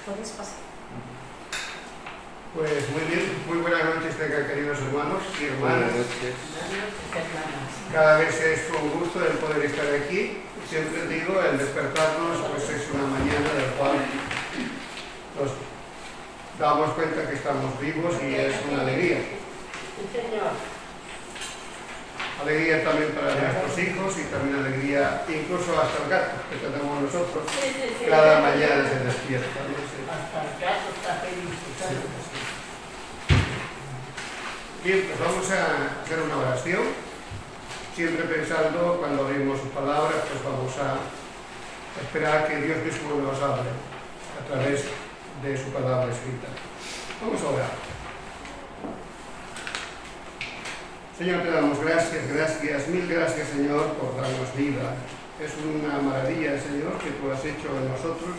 Puedes pasar. Pues muy bien, muy buenas noches, queridos hermanos y hermanas. Cada vez es un gusto el poder estar aquí. Siempre digo, el despertarnos pues es una mañana del cual nos damos cuenta que estamos vivos y es una alegría. Alegría también para nuestros hijos y también alegría incluso hasta el gato que tenemos nosotros. Cada mañana se despierta. Hasta el gato está feliz. Bien, pues vamos a hacer una oración. Siempre pensando, cuando abrimos su palabra, pues vamos a esperar que Dios mismo nos hable a través de su palabra escrita. Vamos a orar. Señor, te damos gracias, mil gracias, Señor, por darnos vida. Es una maravilla, Señor, que tú has hecho en nosotros,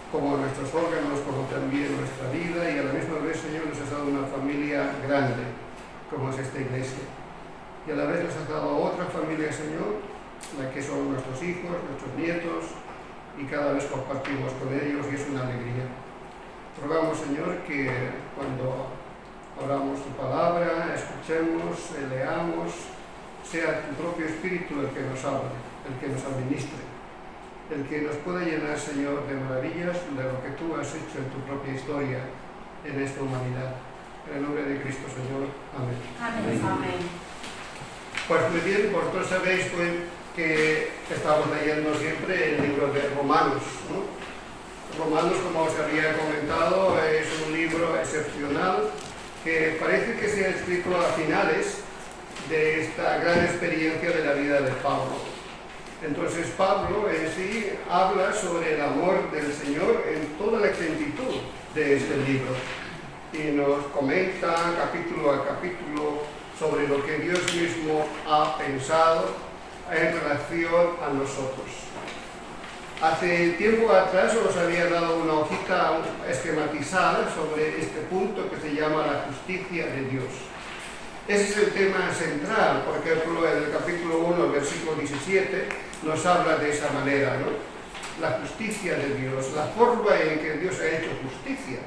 como nuestros órganos, como también nuestra vida, y a la misma vez, Señor, nos has dado una familia grande, como es esta iglesia. Y a la vez nos has dado otra familia, Señor, la que son nuestros hijos, nuestros nietos, y cada vez compartimos con ellos, y es una alegría. Rogamos, Señor, que cuando oramos tu palabra, escuchemos, leamos, sea tu propio Espíritu el que nos hable, el que nos administre, el que nos pueda llenar, Señor, de maravillas de lo que tú has hecho en tu propia historia en esta humanidad. En el nombre de Cristo, Señor. Amén. Amén. Amén. Pues muy bien, vosotros sabéis pues, que estamos leyendo siempre el libro de Romanos, ¿no? Romanos, como os había comentado, es un libro excepcional que parece que se ha escrito a finales de esta gran experiencia de la vida de Pablo. Entonces Pablo en sí habla sobre el amor del Señor en toda la extensitud de este libro y nos comenta capítulo a capítulo sobre lo que Dios mismo ha pensado en relación a nosotros. Hace tiempo atrás os había dado una hojita esquematizada sobre este punto que se llama la justicia de Dios. Ese es el tema central, por ejemplo, en el capítulo 1, versículo 17, nos habla de esa manera, ¿no? La justicia de Dios, la forma en que Dios ha hecho justicia,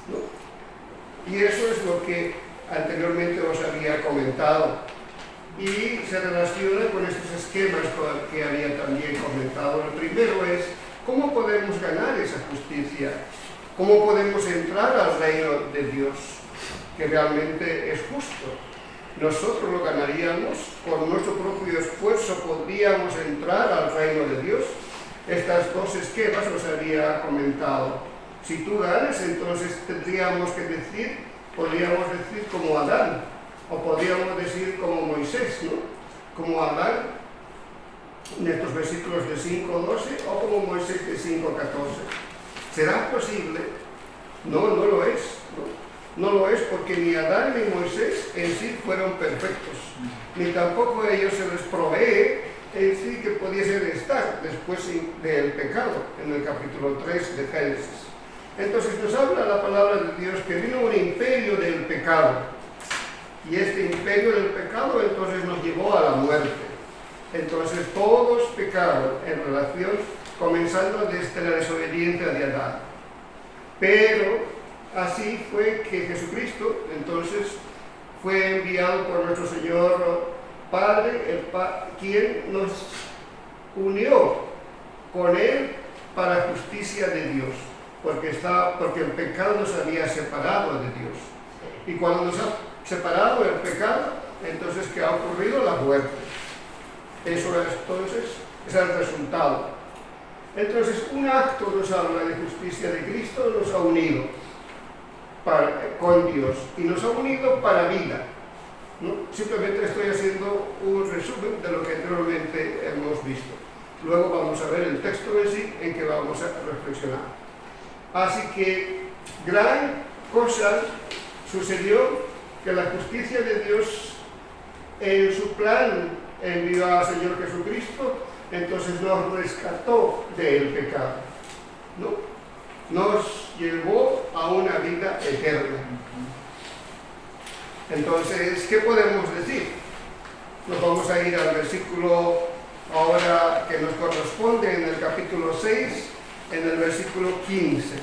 ¿no? Y eso es lo que anteriormente os había comentado. Y se relaciona con estos esquemas que había también comentado. Lo primero es, ¿cómo podemos ganar esa justicia? ¿Cómo podemos entrar al reino de Dios, que realmente es justo? Nosotros lo ganaríamos, con nuestro propio esfuerzo podríamos entrar al reino de Dios. Estas dos esquemas os había comentado. Si tú ganas, entonces tendríamos que decir, podríamos decir como Adán, o podríamos decir como Moisés, ¿no? Como Adán, en estos versículos de 5:12, o como Moisés de 5:14. ¿Será posible? No, no lo es, ¿no? No lo es porque ni Adán ni Moisés en sí fueron perfectos, ni tampoco a ellos se les provee en sí que pudiesen estar después del pecado, en el capítulo 3 de Génesis. Entonces nos habla la palabra de Dios que vino un imperio del pecado. Y este imperio del pecado entonces nos llevó a la muerte. Entonces todos pecaron en relación, comenzando desde la desobediencia de Adán. Pero así fue que Jesucristo entonces fue enviado por nuestro Señor Padre, quien nos unió con Él para justicia de Dios, porque el pecado nos había separado de Dios. Y cuando nos ha separado el pecado, entonces ¿qué ha ocurrido? La muerte. Eso entonces es el resultado. Entonces un acto nos habla de justicia de Cristo, nos ha unido con Dios y nos ha unido para vida, ¿no? Simplemente estoy haciendo un resumen de lo que anteriormente hemos visto. Luego vamos a ver el texto en sí en que vamos a reflexionar. Así que gran cosa sucedió, que la justicia de Dios en su plan envió al Señor Jesucristo, entonces nos rescató del pecado, ¿no? Nos llevó a una vida eterna. Entonces, ¿qué podemos decir? Nos vamos a ir al versículo ahora que nos corresponde en el capítulo 6, en el versículo 15.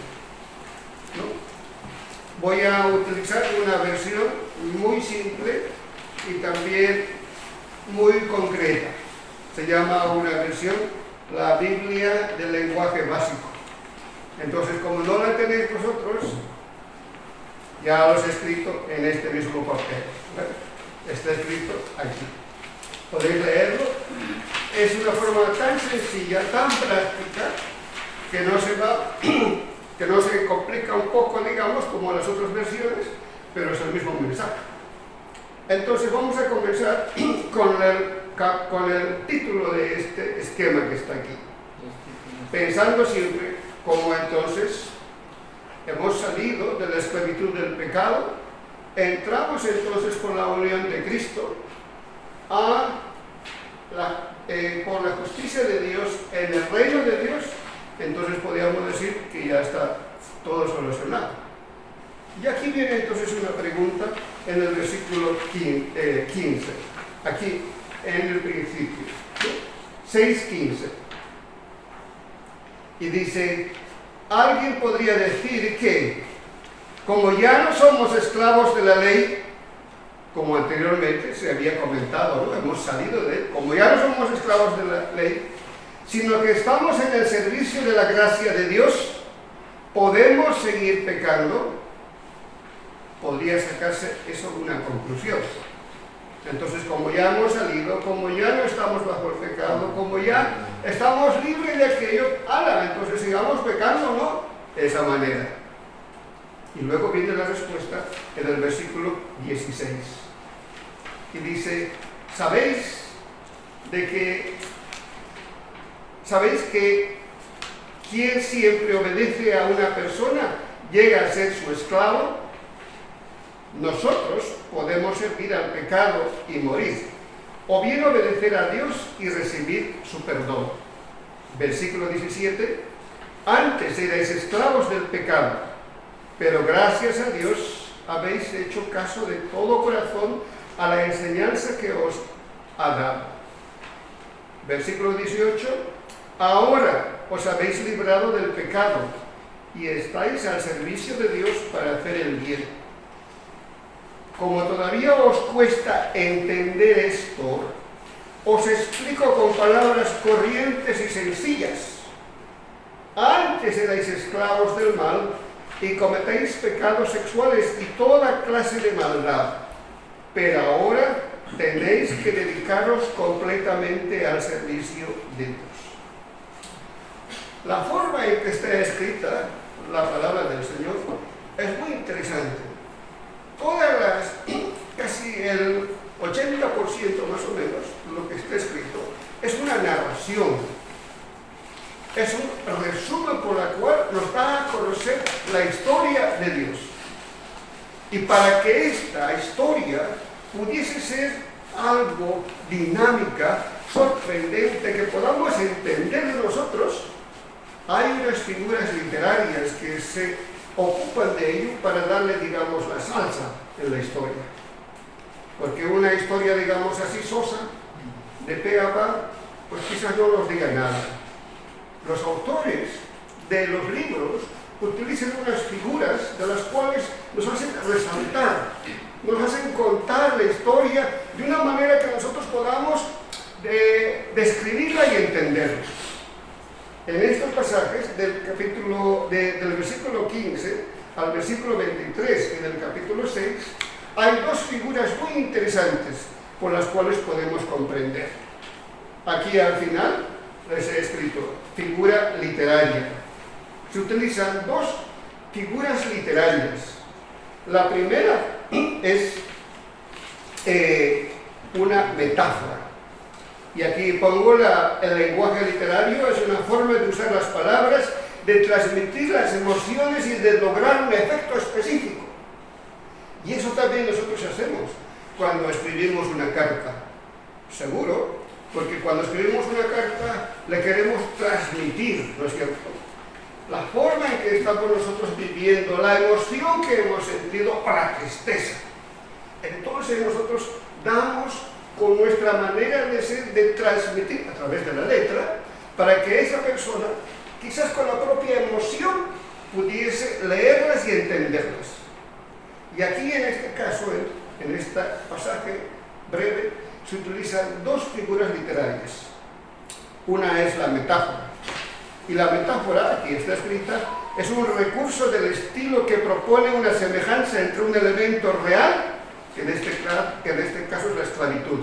voy a utilizar una versión muy simple y también muy concreta. Se llama una versión la Biblia del lenguaje básico. Entonces, como no la tenéis vosotros, ya os he escrito en este mismo papel. Está escrito aquí. Podéis leerlo. Es una forma tan sencilla, tan práctica, que no se complica un poco, digamos, como las otras versiones, pero es el mismo mensaje. Entonces vamos a comenzar con el título de este esquema que está aquí. Pensando siempre cómo entonces hemos salido de la esclavitud del pecado, entramos entonces con la unión de Cristo por la justicia de Dios en el reino de Dios. Entonces podríamos decir que ya está todo solucionado. Y aquí viene entonces una pregunta en el versículo 15, aquí en el principio, 6:15. Y dice, alguien podría decir que, como ya no somos esclavos de la ley, como anteriormente se había comentado, ¿no? Hemos salido de él, como ya no somos esclavos de la ley, sino que estamos en el servicio de la gracia de Dios, ¿podemos seguir pecando? Podría sacarse eso una conclusión. Entonces, como ya hemos salido, como ya no estamos bajo el pecado, como ya estamos libres de aquello, entonces sigamos pecando, ¿no? De esa manera. Y luego viene la respuesta en el versículo 16. Y dice, ¿sabéis que quien siempre obedece a una persona llega a ser su esclavo? Nosotros podemos servir al pecado y morir, o bien obedecer a Dios y recibir su perdón. Versículo 17, antes erais esclavos del pecado, pero gracias a Dios habéis hecho caso de todo corazón a la enseñanza que os ha dado. Versículo 18, ahora os habéis librado del pecado y estáis al servicio de Dios para hacer el bien. Como todavía os cuesta entender esto, os explico con palabras corrientes y sencillas. Antes erais esclavos del mal y cometéis pecados sexuales y toda clase de maldad, pero ahora tenéis que dedicaros completamente al servicio de Dios. La forma en que está escrita la palabra del Señor es muy interesante. Casi el 80% más o menos, lo que está escrito, es una narración. Es un resumen por la cual nos da a conocer la historia de Dios. Y para que esta historia pudiese ser algo dinámica, sorprendente, que podamos entender nosotros, hay unas figuras literarias que se ocupan de ello para darle, digamos, la salsa en la historia. Porque una historia, digamos así, sosa, de pe a pa, pues quizás no nos diga nada. Los autores de los libros utilizan unas figuras de las cuales nos hacen resaltar, nos hacen contar la historia de una manera que nosotros podamos describirla y entenderla. En estos pasajes del versículo 15 al versículo 23 y del capítulo 6 hay dos figuras muy interesantes por las cuales podemos comprender. Aquí al final les he escrito figura literaria. Se utilizan dos figuras literarias. La primera es una metáfora. Y aquí pongo el lenguaje literario, es una forma de usar las palabras, de transmitir las emociones y de lograr un efecto específico. Y eso también nosotros hacemos cuando escribimos una carta. Seguro, porque cuando escribimos una carta le queremos transmitir, ¿no es cierto?, la forma en que estamos nosotros viviendo, la emoción que hemos sentido o la tristeza. Entonces nosotros damos con nuestra manera de ser, de transmitir a través de la letra, para que esa persona, quizás con la propia emoción, pudiese leerlas y entenderlas. Y aquí en este caso, en este pasaje breve, se utilizan dos figuras literarias. Una es la metáfora. Y la metáfora, aquí está escrita, es un recurso del estilo que propone una semejanza entre un elemento real, que en este caso es la esclavitud,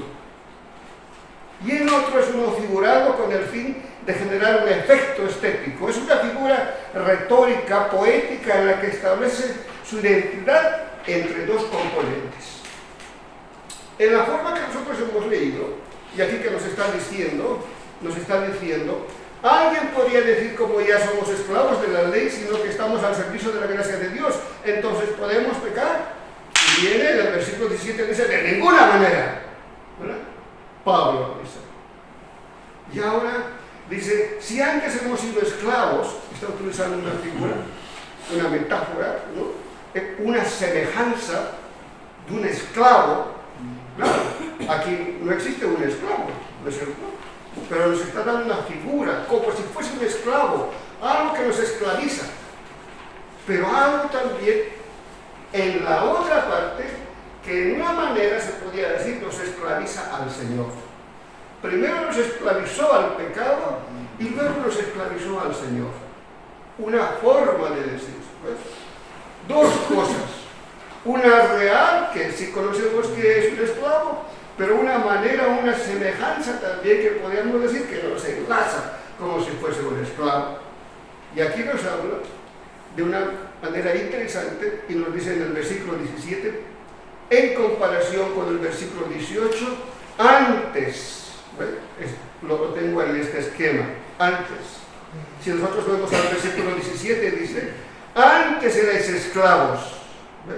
y en otro es uno figurado con el fin de generar un efecto estético. Es una figura retórica, poética, en la que establece su identidad entre dos componentes. En la forma que nosotros hemos leído, y aquí que nos está diciendo, alguien podría decir, como ya somos esclavos de la ley, sino que estamos al servicio de la gracia de Dios, entonces podemos pecar. Y viene en el versículo 17, dice, de ninguna manera, ¿verdad? Pablo dice. Y ahora dice, si antes hemos sido esclavos, está utilizando una figura, una metáfora, ¿no? Una semejanza de un esclavo. Claro, aquí no existe un esclavo, ¿no es cierto? Pero nos está dando una figura, como si fuese un esclavo, algo que nos esclaviza, pero algo también en la otra parte que en una manera se podría decir nos esclaviza al Señor. Primero nos esclavizó al pecado y luego nos esclavizó al Señor. Una forma de decir, ¿ves? Dos cosas. Una real, que sí conocemos que es un esclavo, pero una manera, una semejanza también que podríamos decir que nos enlaza como si fuese un esclavo. Y aquí nos habla de una manera interesante y nos dice en el versículo 17, en comparación con el versículo 18, antes, ¿ves? Lo tengo en este esquema, antes. Si nosotros vemos al versículo 17, dice, antes erais esclavos. ¿Ves?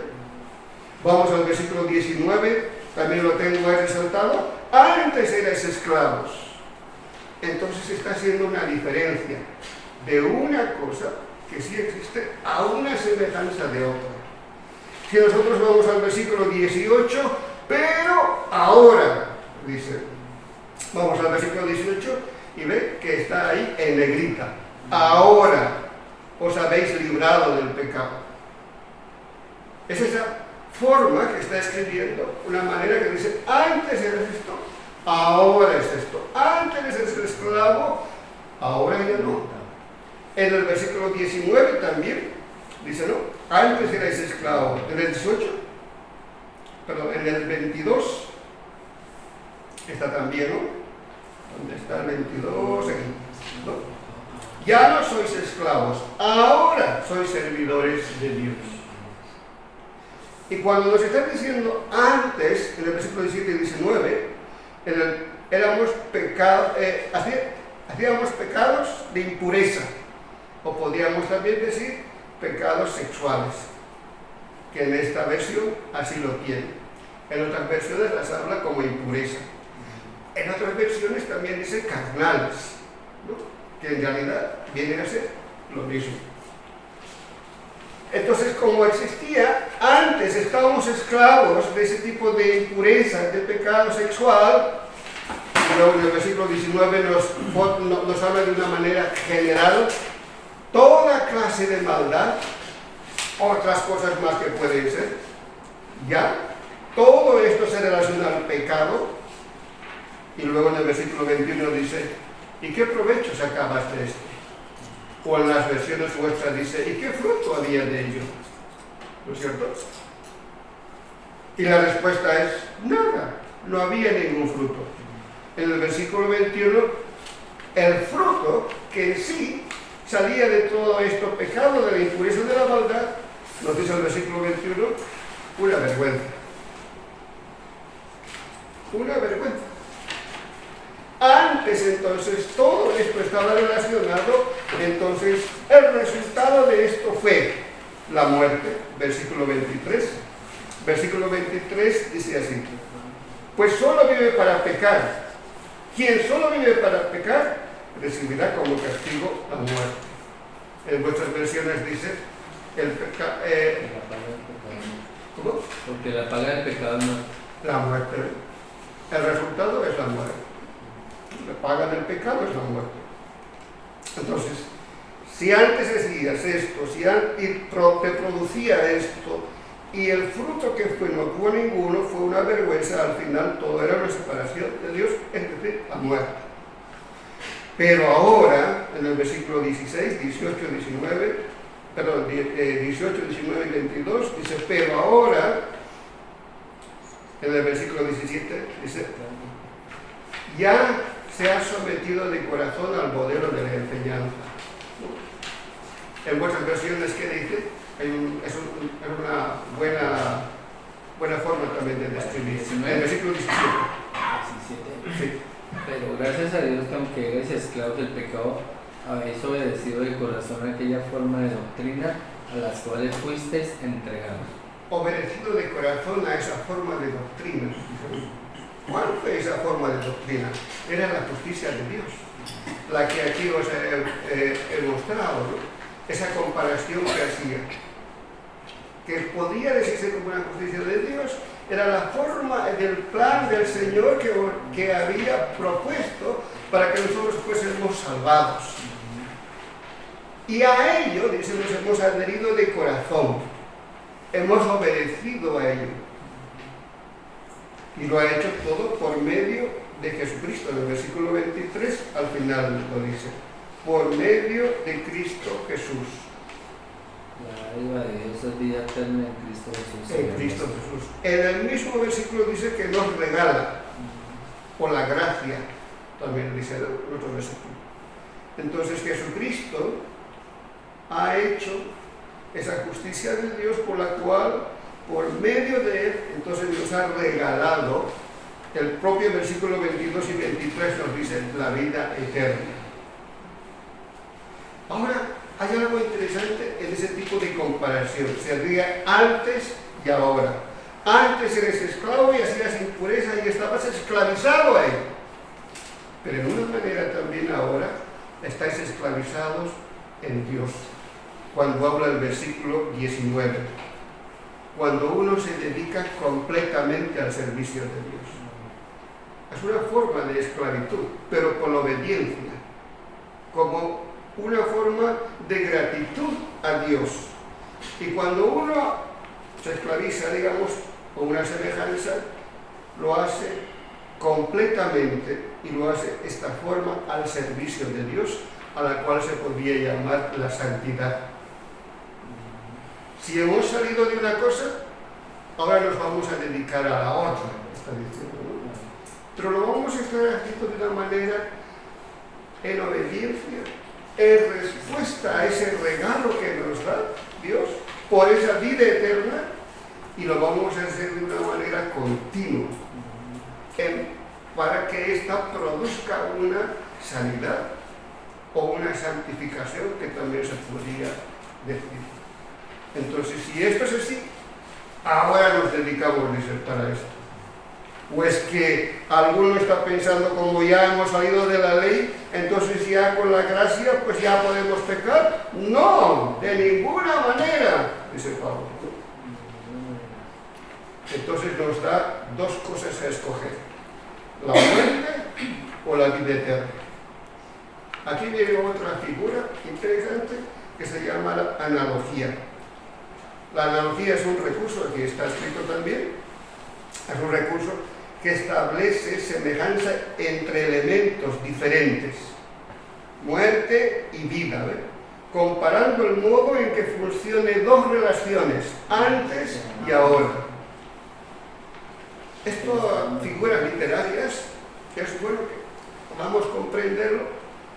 Vamos al versículo 19, también lo tengo ahí resaltado, antes erais esclavos. Entonces está haciendo una diferencia de una cosa que sí existe a una semejanza de otra. Si nosotros vamos al versículo 18, pero ahora, dice, vamos al versículo 18 y ve que está ahí en negrita. Ahora os habéis librado del pecado. Es esa forma que está escribiendo, una manera que dice, antes eres esto, ahora es esto. Antes eres esclavo, ahora ya no. En el versículo 19 también dice, no, antes erais esclavo. En el 18, perdón, en el 22 está también, ¿no? ¿Dónde está el 22? Aquí, ¿no? Ya no sois esclavos, ahora sois servidores de Dios. Y cuando nos está diciendo antes, en el versículo 17 y 19, hacíamos pecados de impureza, o podríamos también decir pecados sexuales, que en esta versión así lo tiene. En otras versiones las habla como impureza. En otras versiones también dice carnales, ¿no? Que en realidad vienen a ser lo mismo. Entonces, como existía, antes estábamos esclavos de ese tipo de impureza, de pecado sexual, y luego en el versículo 19 nos habla de una manera general, toda clase de maldad, otras cosas más que pueden ser, ya, todo esto se relaciona al pecado, y luego en el versículo 21 dice, ¿y qué provecho sacabas de esto? O en las versiones vuestras dice, ¿y qué fruto había de ello? ¿No es cierto? Y la respuesta es, nada, no había ningún fruto. En el versículo 21, el fruto que en sí salía de todo esto, pecado, de la impureza, de la maldad, nos dice el versículo 21, una vergüenza. Una vergüenza. Antes, entonces, todo esto estaba relacionado, entonces, el resultado de esto fue la muerte, versículo 23. Versículo 23 dice así, pues solo vive para pecar. Quien solo vive para pecar, recibirá como castigo la muerte. En vuestras versiones dice, ¿cómo? Porque la paga del pecado no. La muerte. El resultado es la muerte. La paga del pecado es la muerte. Entonces, si antes hacías esto, si te producía esto, y el fruto que fue no tuvo ninguno, fue una vergüenza, al final todo era una separación de Dios, es decir, la muerte. Pero ahora, en el versículo 16, 18, 19, perdón, 18, 19 y 22, dice, pero ahora, en el versículo 17, dice, ya se ha sometido de corazón al modelo de la enseñanza. En vuestras versiones, ¿qué dice? Es una buena forma también de describir. En el versículo 17. Sí. Pero gracias a Dios que aunque eres esclavos del pecado, habéis obedecido de corazón aquella forma de doctrina a las cuales fuisteis entregados. Obedecido de corazón a esa forma de doctrina. ¿Cuál fue esa forma de doctrina? Era la justicia de Dios, la que aquí os he mostrado, ¿no? Esa comparación que hacía, que podía decirse como una justicia de Dios, era la forma del plan del Señor que había propuesto para que nosotros fuésemos salvados. Y a ello, dice, nos hemos adherido de corazón, hemos obedecido a ello. Y lo ha hecho todo por medio de Jesucristo. En el versículo 23, al final lo dice, por medio de Cristo Jesús. La dádiva de Dios es vida eterna en Cristo Jesús. En Cristo Jesús. En el mismo versículo dice que nos regala por la gracia, también dice el otro versículo. Entonces Jesucristo ha hecho esa justicia de Dios por la cual, por medio de él, entonces nos ha regalado, el propio versículo 22 y 23 nos dice, la vida eterna. Ahora, hay algo interesante en ese tipo de comparación. Sería antes y ahora. Antes eres esclavo y hacías impureza y estabas esclavizado a él. Pero en una manera también ahora estáis esclavizados en Dios. Cuando habla el versículo 19. Cuando uno se dedica completamente al servicio de Dios. Es una forma de esclavitud, pero con obediencia. Como una forma de gratitud a Dios. Y cuando uno se esclaviza, digamos, con una semejanza, lo hace completamente y lo hace esta forma al servicio de Dios, a la cual se podría llamar la santidad. Si hemos salido de una cosa, ahora nos vamos a dedicar a la otra, está diciendo, ¿no? Pero lo vamos a estar haciendo de una manera en obediencia, en respuesta a ese regalo que nos da Dios por esa vida eterna, y lo vamos a hacer de una manera continua para que ésta produzca una sanidad o una santificación que también se podría decir. Entonces, si esto es así, ahora nos dedicamos, dice, para esto. ¿O es que alguno está pensando, como ya hemos salido de la ley, entonces ya con la gracia pues ya podemos pecar? No, de ninguna manera, dice Pablo. Entonces nos da dos cosas a escoger: la muerte o la vida eterna. Aquí viene otra figura interesante que se llama la analogía. La analogía es un recurso, aquí está escrito también, es un recurso que establece semejanza entre elementos diferentes, muerte y vida, ¿ve? Comparando el modo en que funcionan dos relaciones, antes y ahora. Estas figuras literarias, es bueno que podamos comprenderlo,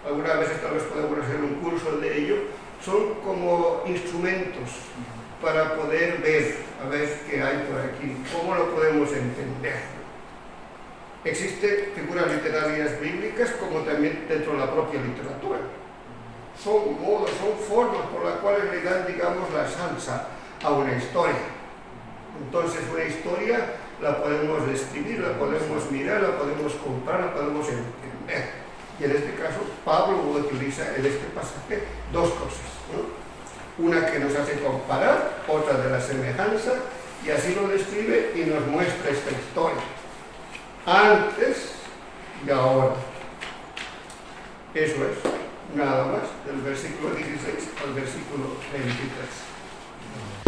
alguna vez tal vez podemos hacer un curso de ello, son como instrumentos para poder ver, a ver qué hay por aquí, cómo lo podemos entender. Existen figuras literarias bíblicas como también dentro de la propia literatura. Son modos, son formas por las cuales le dan, digamos, la salsa a una historia. Entonces una historia la podemos describir, la podemos mirar, la podemos comprar, la podemos entender. Y en este caso Pablo utiliza en este pasaje dos cosas, ¿no? Una que nos hace comparar, otra de la semejanza, y así lo describe y nos muestra esta historia. Antes y ahora. Eso es, nada más, del versículo 16 al versículo 23.